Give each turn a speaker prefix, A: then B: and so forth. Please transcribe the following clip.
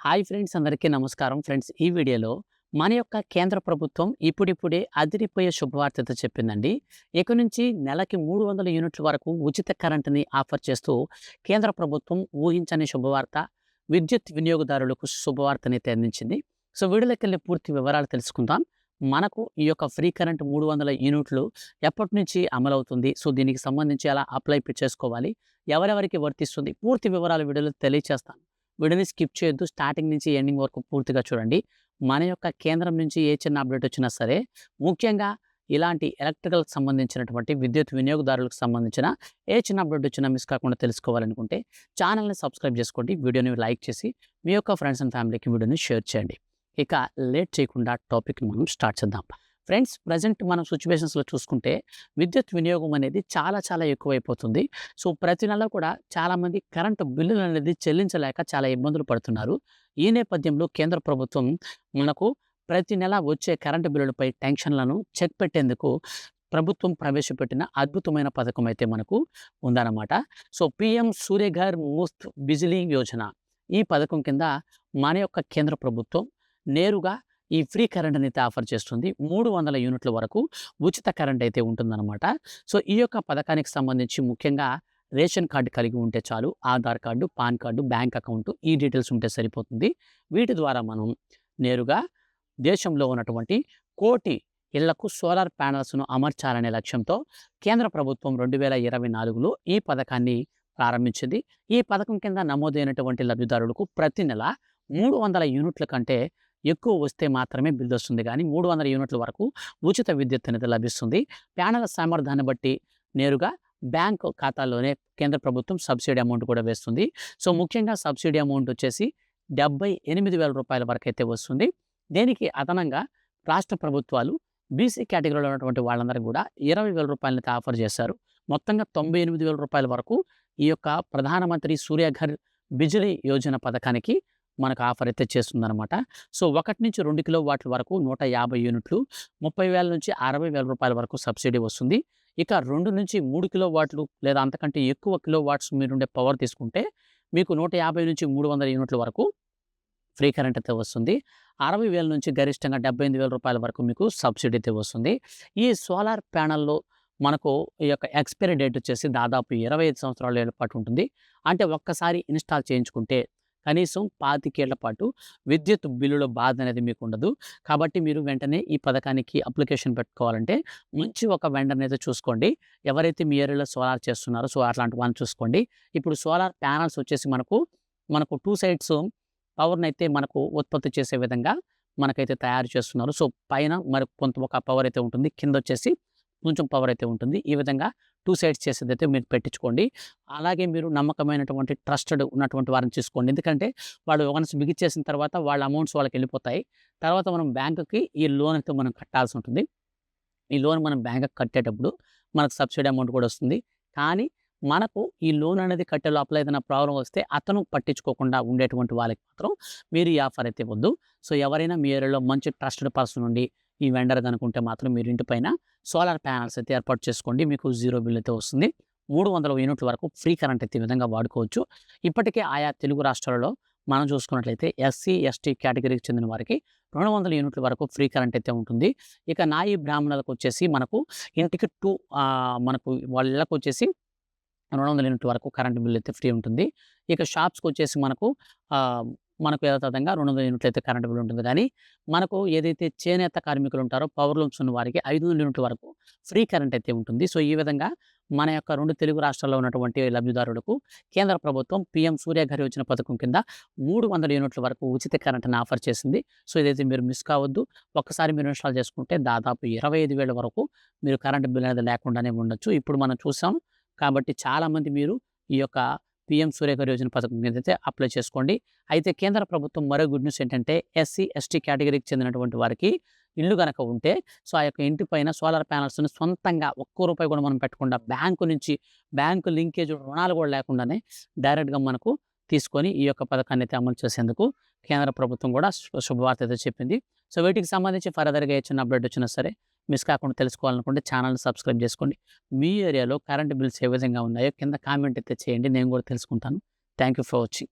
A: Hi friends, అందరికీ నమస్కారం. Friends, ఈ వీడియోలో మన యొక్క కేంద్ర ప్రభుత్వం ఇప్పుడిప్పుడే అదిరిపోయే శుభవార్తతో చెప్పిందండి. ఇక నుంచి నెలకి 300 యూనిట్ల వరకు ఉచిత కరెంటుని ఆఫర్ చేస్తూ కేంద్ర ప్రభుత్వం ఊహించని శుభవార్త, విద్యుత్ వినియోగదారులకు శుభవార్తనైతే అందించింది. సో వీడియోలోకెళ్ళి పూర్తి వివరాలు తెలుసుకుందాం. మనకు ఈ యొక్క ఫ్రీ కరెంట్ 300 యూనిట్లు ఎప్పటి నుంచి అమలవుతుంది, సో దీనికి సంబంధించి ఎలా అప్లై చేసుకోవాలి, ఎవరెవరికి వర్తిస్తుంది, పూర్తి వివరాలు వీడియోలో తెలియచేస్తాను. వీడియోని స్కిప్ చేయొద్దు. స్టార్టింగ్ నుంచి ఎండింగ్ వరకు పూర్తిగా చూడండి. మన యొక్క కేంద్రం నుంచి ఏ చిన్న అప్డేట్ వచ్చినా సరే, ముఖ్యంగా ఇలాంటి ఎలక్ట్రికల్‌కి సంబంధించినటువంటి విద్యుత్ వినియోగదారులకు సంబంధించిన ఏ చిన్న అప్డేట్ వచ్చినా మిస్ కాకుండా తెలుసుకోవాలనుకుంటే ఛానల్‌ని సబ్స్క్రైబ్ చేసుకోండి. వీడియోని లైక్ చేసి మీ యొక్క ఫ్రెండ్స్ అండ్ ఫ్యామిలీకి వీడియోని షేర్ చేయండి. ఇక లేట్ చేయకుండా టాపిక్‌ని మనం స్టార్ట్ చేద్దాం. ఫ్రెండ్స్, ప్రెజెంట్ మనం సిట్యుయేషన్స్‌లో చూసుకుంటే విద్యుత్ వినియోగం అనేది చాలా ఎక్కువైపోతుంది. సో ప్రతి నెల కూడా చాలామంది కరెంటు బిల్లులు అనేది చెల్లించలేక చాలా ఇబ్బందులు పడుతున్నారు. ఈ నేపథ్యంలో కేంద్ర ప్రభుత్వం మనకు ప్రతి నెల వచ్చే కరెంటు బిల్లులపై టెన్షన్‌లను చెక్ పెట్టేందుకు ప్రభుత్వం ప్రవేశపెట్టిన అద్భుతమైన పథకం అయితే మనకు ఉందన్నమాట. సో పీఎం సూర్యఘర్ ముఫ్త్ బిజిలీ యోజన, ఈ పథకం కింద మన యొక్క కేంద్ర ప్రభుత్వం నేరుగా ఈ ఫ్రీ కరెంట్ అయితే ఆఫర్ చేస్తుంది. 300 యూనిట్ల వరకు ఉచిత కరెంట్ అయితే ఉంటుందన్నమాట. సో ఈ యొక్క పథకానికి సంబంధించి ముఖ్యంగా రేషన్ కార్డు కలిగి ఉంటే చాలు. Aadhaar card, pan card, bank account, ఈ డీటెయిల్స్ ఉంటే సరిపోతుంది. వీటి ద్వారా మనం నేరుగా దేశంలో ఉన్నటువంటి 1,00,00,000 ఇళ్లకు సోలార్ ప్యానెల్స్‌ను అమర్చాలనే లక్ష్యంతో కేంద్ర ప్రభుత్వం 2024లో ఈ పథకాన్ని ప్రారంభించింది. ఈ పథకం కింద నమోదైనటువంటి లబ్ధిదారులకు ప్రతి నెల 300 యూనిట్ల కంటే ఎక్కువ వస్తే మాత్రమే బిల్ వస్తుంది గానీ 300 యూనిట్ల వరకు ఉచిత విద్యుత్ అనేది లభిస్తుంది. ప్యానెల్ సామర్థ్యాన్ని బట్టి నేరుగా బ్యాంకు ఖాతాలోనే కేంద్ర ప్రభుత్వం సబ్సిడీ అమౌంట్ కూడా వేస్తుంది. సో ముఖ్యంగా సబ్సిడీ అమౌంట్ వచ్చేసి రూ. 78,000 వరకైతే వస్తుంది. దీనికి అదనంగా రాష్ట్ర ప్రభుత్వాలు బీసీ కేటగిరీలో ఉన్నటువంటి వాళ్ళందరికీ కూడా రూ. 20,000 ఆఫర్ చేశారు. మొత్తంగా రూ. 98,000 వరకు ఈ యొక్క ప్రధానమంత్రి సూర్యఘర్ బిజిలీ యోజన పథకానికి మనకు ఆఫర్ అయితే చేస్తుందన్నమాట. సో 1-2 కిలోవాట్ల వరకు 150 యూనిట్లు, 30,000 నుంచి 60,000 వరకు సబ్సిడీ వస్తుంది. ఇక 2-3 కిలోవాట్లు లేదా అంతకంటే ఎక్కువ కిలోవాట్స్ మీరుండే పవర్ తీసుకుంటే మీకు 150 నుంచి 300 యూనిట్ల వరకు ఫ్రీ కరెంట్ అయితే వస్తుంది. 60,000 నుంచి గరిష్టంగా 78,000 వరకు మీకు సబ్సిడీ అయితే వస్తుంది. ఈ సోలార్ ప్యానెల్‌లో మనకు ఈ యొక్క ఎక్స్‌పైరీ డేట్ వచ్చేసి దాదాపు 25 సంవత్సరాల పాటు ఉంటుంది. అంటే ఒక్కసారి ఇన్‌స్టాల్ చేయించుకుంటే కనీసం 25 ఏళ్ల పాటు విద్యుత్ బిల్లుల బాధ అనేది మీకు ఉండదు. కాబట్టి మీరు వెంటనే ఈ పథకానికి అప్లికేషన్ పెట్టుకోవాలంటే మంచి ఒక వెండర్‌ని అయితే చూసుకోండి. ఎవరైతే మీ ఏరియాలో సోలార్ చేస్తున్నారో సో అట్లాంటి వాళ్ళని చూసుకోండి. ఇప్పుడు సోలార్ ప్యానెల్స్ వచ్చేసి మనకు 2 సైడ్స్ పవర్‌నైతే మనకు ఉత్పత్తి చేసే విధంగా మనకైతే తయారు చేస్తున్నారు. సో పైన మరి కొంత ఒక పవర్ అయితే ఉంటుంది. కిందొచ్చేసి కొంచెం పవర్ అయితే ఉంటుంది. ఈ విధంగా 2 సైడ్స్ చేసేదైతే మీరు పెట్టించుకోండి. అలాగే మీరు నమ్మకమైనటువంటి ట్రస్టెడ్ ఉన్నటువంటి వారిని చూసుకోండి. ఎందుకంటే వాళ్ళు వన్స్ బిగిచ్చేసిన తర్వాత వాళ్ళ అమౌంట్స్ వాళ్ళకెళ్ళిపోతాయి. తర్వాత మనం బ్యాంకుకి ఈ లోన్ అయితే మనం కట్టాల్సి ఉంటుంది. ఈ లోన్ మనం బ్యాంకుకి కట్టేటప్పుడు మనకు సబ్సిడీ అమౌంట్ కూడా వస్తుంది. కానీ మనకు ఈ లోన్ అనేది కట్టే లోపల ఏదైనా ప్రాబ్లమ్ వస్తే అతను పట్టించుకోకుండా ఉండేటువంటి వాళ్ళకి మాత్రం మీరు ఈ ఆఫర్ అయితే ఇవ్వద్దు. సో ఎవరైనా మీ ఏరియాలో మంచి ట్రస్టెడ్ పర్సన్ ఉండి ఈ వెండర్ కనుకుంటే మాత్రం మీరు ఇంటి పైన సోలార్ ప్యానెల్స్ అయితే ఏర్పాటు చేసుకోండి. మీకు జీరో బిల్ అయితే వస్తుంది. 300 యూనిట్ల వరకు ఫ్రీ కరెంట్ అయితే ఈ విధంగా వాడుకోవచ్చు. ఇప్పటికే ఆయా తెలుగు రాష్ట్రాలలో మనం చూసుకున్నట్లయితే ఎస్సీ, ఎస్టీ కేటగిరీకి చెందిన వారికి 200 యూనిట్ల వరకు ఫ్రీ కరెంట్ అయితే ఉంటుంది. ఇక నాయి బ్రాహ్మణులకు వచ్చేసి మనకు ఇంటికి మనకు వాళ్ళ ఇళ్ళకు వచ్చేసి 200 యూనిట్ల వరకు కరెంట్ బిల్ అయితే ఫ్రీ ఉంటుంది. ఇక షాప్స్‌కి వచ్చేసి మనకు యథాతథంగా 200 యూనిట్లు అయితే కరెంట్ బిల్ ఉంటుంది. కానీ మనకు ఏదైతే చేనేత కార్మికులు ఉంటారో పవర్ లూమ్స్ ఉన్న వారికి 500 యూనిట్ల వరకు ఫ్రీ కరెంట్ అయితే ఉంటుంది. సో ఈ విధంగా మన యొక్క 2 తెలుగు రాష్ట్రాల్లో ఉన్నటువంటి లబ్ధిదారులకు కేంద్ర ప్రభుత్వం పీఎం సూర్యఘర్ యోజన పథకం కింద 300 యూనిట్ల వరకు ఉచిత కరెంట్‌ని ఆఫర్ చేసింది. సో ఇదైతే మీరు మిస్ కావద్దు. ఒక్కసారి మీరు ఇన్‌స్టాల్ చేసుకుంటే దాదాపు 25,000 వరకు మీరు కరెంట్ బిల్ అనేది లేకుండానే ఉండొచ్చు. ఇప్పుడు మనం చూసాం కాబట్టి చాలామంది మీరు ఈ యొక్క పీఎం సూర్యఘర్ యోజన పథకం కింద అయితే అప్లై చేసుకోండి. అయితే కేంద్ర ప్రభుత్వం మరో గుడ్ న్యూస్ ఏంటంటే ఎస్సీ, ఎస్టీ కేటగిరీకి చెందినటువంటి వారికి ఇల్లు గనక ఉంటే సో ఆ యొక్క ఇంటి పైన సోలార్ ప్యానెల్స్‌ని సొంతంగా ఒక్క రూపాయి కూడా మనం పెట్టకుండా బ్యాంకు లింకేజ్ రుణాలు కూడా లేకుండానే డైరెక్ట్‌గా మనకు తీసుకొని ఈ యొక్క పథకాన్ని అయితే అమలు చేసేందుకు కేంద్ర ప్రభుత్వం కూడా శుభవార్త అయితే చెప్పింది. సో వీటికి సంబంధించి ఫర్దర్‌గా ఏ చిన్న అప్డేట్ వచ్చినా సరే మిస్ కాకుండా తెలుసుకోవాలనుకుంటే ఛానల్‌ని సబ్స్క్రైబ్ చేసుకోండి. మీ ఏరియాలో కరెంట్ బిల్స్ ఏ విధంగా ఉన్నాయో కింద కామెంట్ అయితే చేయండి. నేను కూడా తెలుసుకుంటాను. Thank you for watching.